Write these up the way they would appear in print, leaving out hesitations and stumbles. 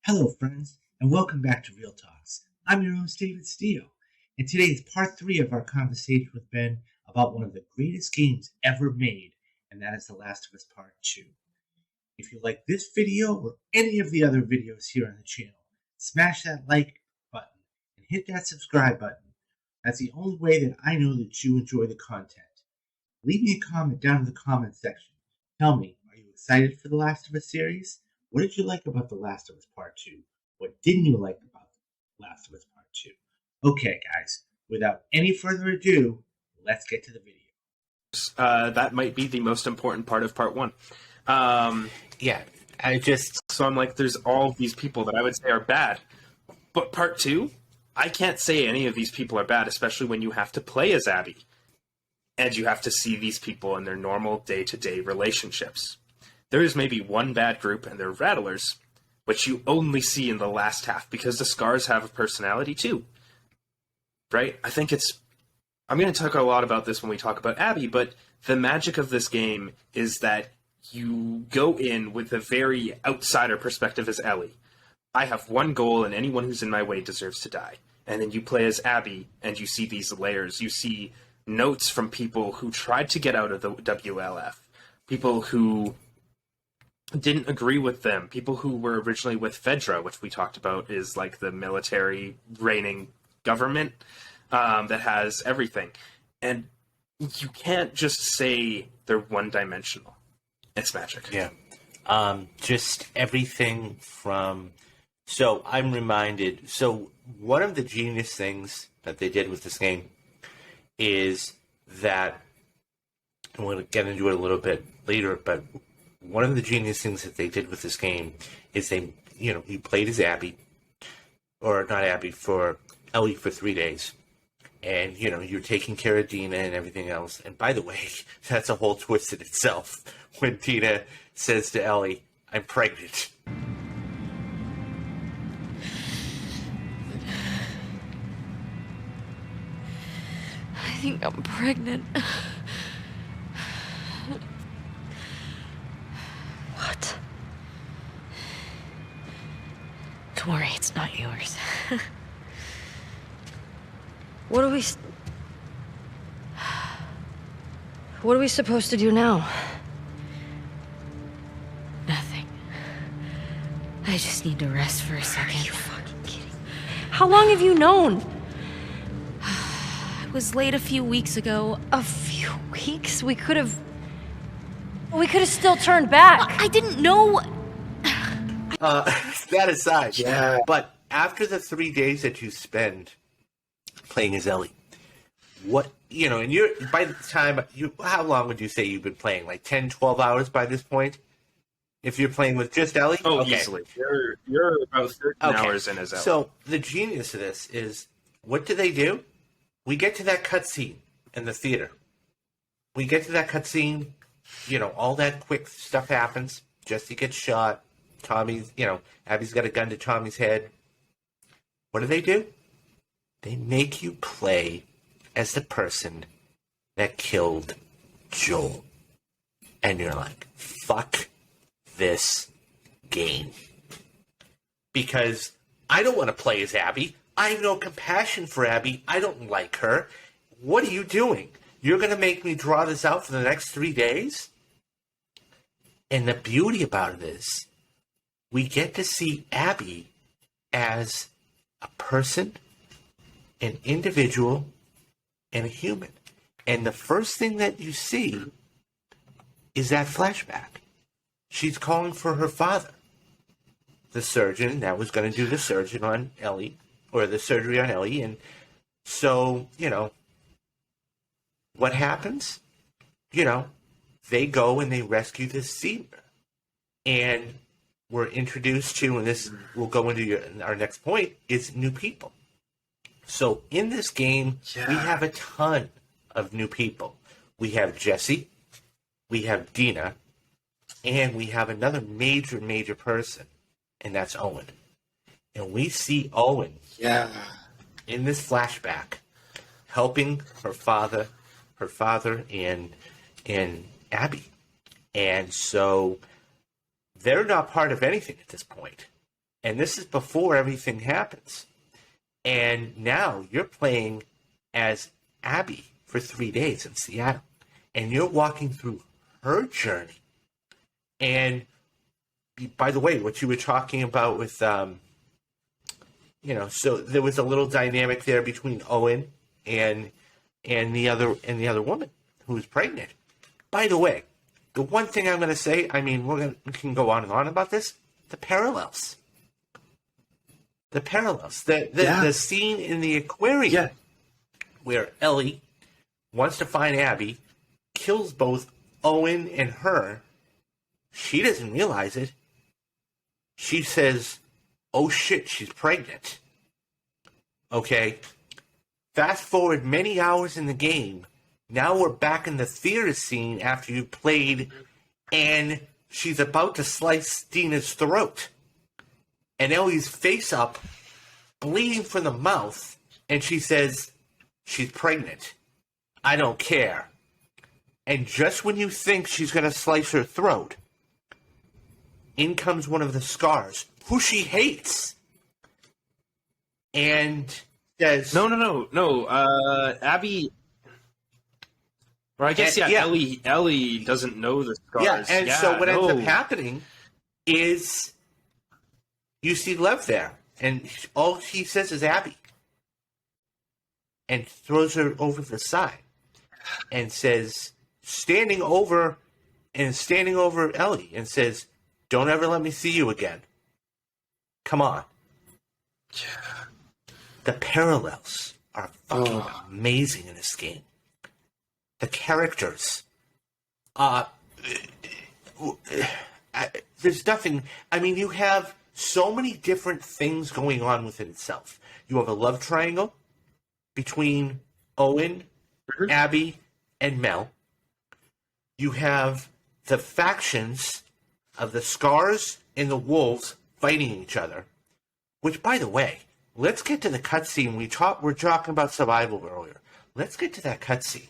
Hello, friends, and welcome back to Real Talks. I'm your host, David Steele, and today is part 3 of our conversation with Ben about one of the greatest games ever made, and that is The Last of Us Part 2. If you like this video or any of the other videos here on the channel, smash that like button and hit that subscribe button. That's the only way that I know that you enjoy the content. Leave me a comment down in the comment section. Tell me, are you excited for The Last of Us series? What did you like about The Last of Us Part 2? What didn't you like about The Last of Us Part 2? Okay, guys, without any further ado, let's get to the video. That might be the most important part of part one. Yeah, So I'm like, there's all these people that I would say are bad. But part two, I can't say any of these people are bad, especially when you have to play as Abby. And you have to see these people in their normal day-to-day relationships. There is maybe one bad group, and they're Rattlers, which you only see in the last half, because the Scars have a personality too. Right? I'm going to talk a lot about this when we talk about Abby, but the magic of this game is that you go in with a very outsider perspective as Ellie. I have one goal, and anyone who's in my way deserves to die. And then you play as Abby, and you see these layers. You see notes from people who tried to get out of the WLF, people who didn't agree with them, people who were originally with Fedra, which we talked about is like the military reigning government that has everything. And you can't just say they're one-dimensional. It's magic. yeah. Just everything from... So I'm reminded... So one of the genius things that they did with this game is that... I'm going to get into it a little bit later, but one of the genius things that they did with this game is you played as Abby, or not Abby, for Ellie for 3 days. And, you're taking care of Dina and everything else. And by the way, that's a whole twist in itself. When Dina says to Ellie, I'm pregnant. I think I'm pregnant. What? Don't worry, it's not yours. What are we supposed to do now? Nothing. I just need to rest for a second. Are you fucking kidding? How long have you known? It was late a few weeks ago. A few weeks? We could have still turned back. I didn't know. That aside, yeah. But after the 3 days that you spend playing as Ellie, and by the time, how long would you say you've been playing? Like 10, 12 hours by this point? If you're playing with just Ellie? Oh, okay. Easily. You're about 13 hours in as Ellie. So the genius of this is, what do? We get to that cutscene in the theater. We get to that cutscene, all that quick stuff happens. Jesse gets shot. Abby's got a gun to Tommy's head. What do? They make you play as the person that killed Joel. And you're like, fuck this game. Because I don't want to play as Abby. I have no compassion for Abby. I don't like her. What are you doing? You're going to make me draw this out for the next 3 days? And the beauty about it is, we get to see Abby as a person, an individual, and a human. And the first thing that you see is that flashback. She's calling for her father, the surgeon that was going to do the surgery on Ellie. And so, what happens? They go and they rescue this senior. And we're introduced to, and this will go into our next point, is new people. So in this game, we have a ton of new people. We have Jesse, we have Dina, and we have another major, major person, and that's Owen. And we see Owen in this flashback helping her father and Abby. And so they're not part of anything at this point. And this is before everything happens. And now you're playing as Abby for 3 days in Seattle. And you're walking through her journey. And by the way, what you were talking about with, so there was a little dynamic there between Owen and the other woman who was pregnant. By the way, the one thing I'm going to say, I mean, we can go on and on about this. The parallels. The scene in the aquarium where Ellie wants to find Abby, kills both Owen and her. She doesn't realize it. She says, oh shit, she's pregnant. Okay. Fast forward many hours in the game. Now we're back in the theater scene after you played, and she's about to slice Dina's throat. And Ellie's face up, bleeding from the mouth, and she says, she's pregnant. I don't care. And just when you think she's going to slice her throat, in comes one of the scars, who she hates. And says... No. Abby... Or I guess, Ellie doesn't know the scars. So what ends up happening is you see Lev there, and all he says is Abby. And throws her over the side. And says, standing over Ellie, and says, don't ever let me see you again. Come on. The parallels are fucking amazing in this game. The characters. There's nothing... I mean, you have so many different things going on within itself. You have a love triangle between Owen, Abby, and Mel. You have the factions of the Scars and the Wolves fighting each other. Which, by the way, let's get to the cutscene. We were talking about survival earlier. Let's get to that cutscene.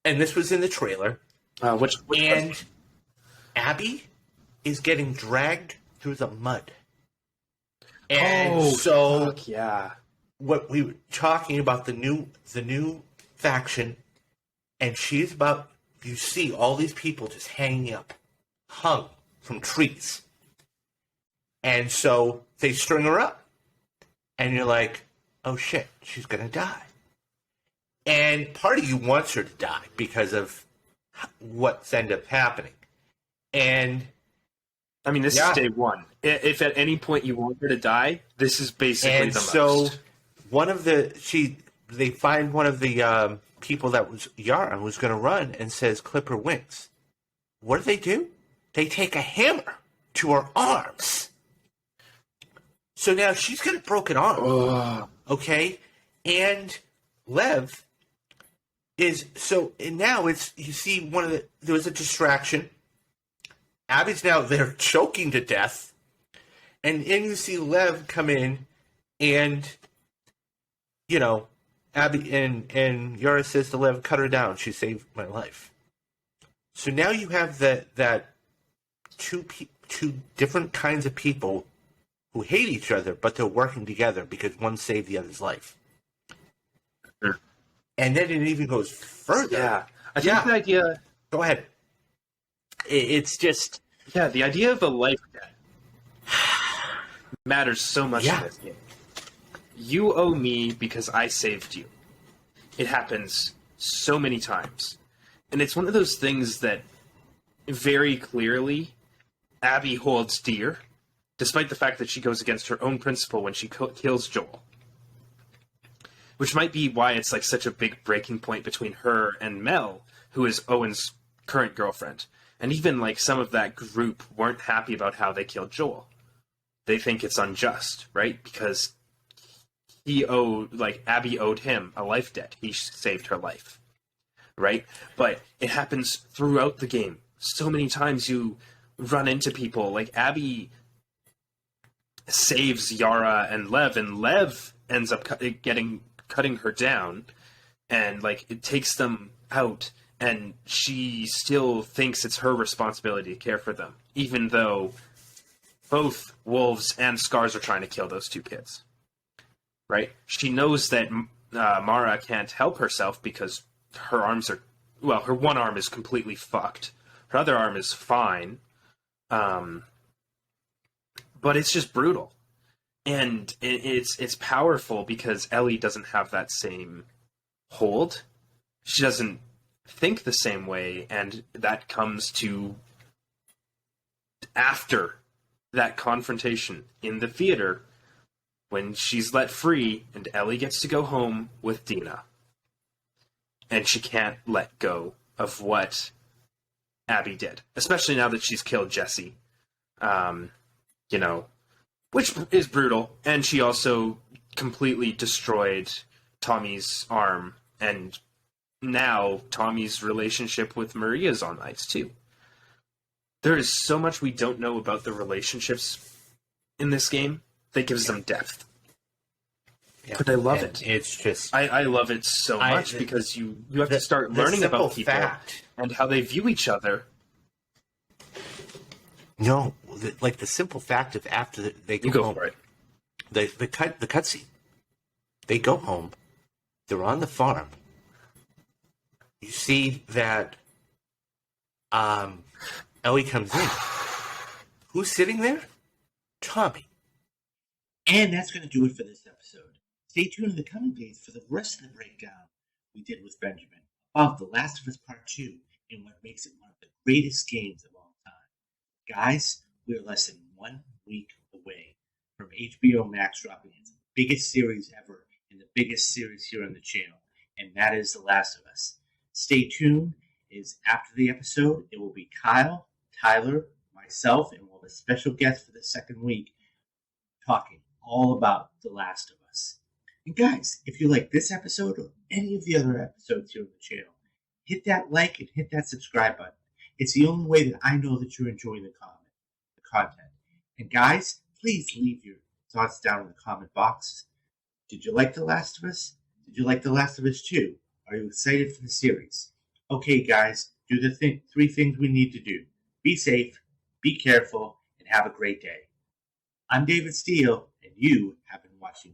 And this was in the trailer. Which Abby is getting dragged through the mud. And fuck yeah. What we were talking about, the new faction, and she's about, you see all these people just hung from trees. And so they string her up. And you're like, oh shit, she's going to die. And part of you wants her to die because of what's ended up happening. And I mean, this is day one. If at any point you want her to die, this is basically the most. They find one of the people that was Yara who's going to run and says, clip her wings. What do? They take a hammer to her arms. So now she's got a broken arm. Okay? And Lev is... So now it's... You see there was a distraction. Abby's now there choking to death. And then you see Lev come in and... Abby and Yara says to Lev, cut her down. She saved my life. So now you have that two different kinds of people who hate each other, but they're working together because one saved the other's life. Sure. And then it even goes further. Yeah. I think the idea... Go ahead. It's just... Yeah, the idea of a life debt matters so much in this game. You owe me because I saved you. It happens so many times. And it's one of those things that very clearly Abby holds dear, despite the fact that she goes against her own principle when she kills Joel. Which might be why it's like such a big breaking point between her and Mel, who is Owen's current girlfriend. And even like some of that group weren't happy about how they killed Joel. They think it's unjust, right? Because Abby owed him a life debt. He saved her life, right? But it happens throughout the game. So many times you run into people, like Abby saves Yara and Lev ends up cutting her down, and like it takes them out, and she still thinks it's her responsibility to care for them, even though both wolves and scars are trying to kill those two kids. Right? She knows that Mara can't help herself because her arms are... Well, her one arm is completely fucked. Her other arm is fine. But it's just brutal. And it's powerful because Ellie doesn't have that same hold. She doesn't think the same way, and that comes to after that confrontation in the theater when she's let free and Ellie gets to go home with Dina. And she can't let go of what Abby did, especially now that she's killed Jesse. Which is brutal. And she also completely destroyed Tommy's arm, and now Tommy's relationship with Maria's on ice too. There is so much we don't know about the relationships in this game that gives them depth. Yeah. But I love it. It's just... I love it so much because you have to start learning about people and how they view each other. No, the simple fact of after they go home... for it. The cutscene. They go home. They're on the farm. You see that Ellie comes in. Who's sitting there? Tommy. And that's going to do it for this episode. Stay tuned in the coming days for the rest of the breakdown we did with Benjamin of The Last of Us Part 2 and what makes it one of the greatest games of all time. Guys, we're less than 1 week away from HBO Max dropping its biggest series ever and the biggest series here on the channel, and that is The Last of Us. Stay tuned. Is after the episode, it will be Kyle, Tyler, myself, and we'll have a special guest for the second week talking all about The Last of Us. And guys, if you like this episode or any of the other episodes here on the channel, hit that like and hit that subscribe button. It's the only way that I know that you're enjoying the content. And guys, please leave your thoughts down in the comment box. Did you like The Last of Us? Did you like The Last of Us 2? Are you excited for the series? Okay, guys, do the 3 things we need to do. Be safe, be careful, and have a great day. I'm David Steele, and you have been watching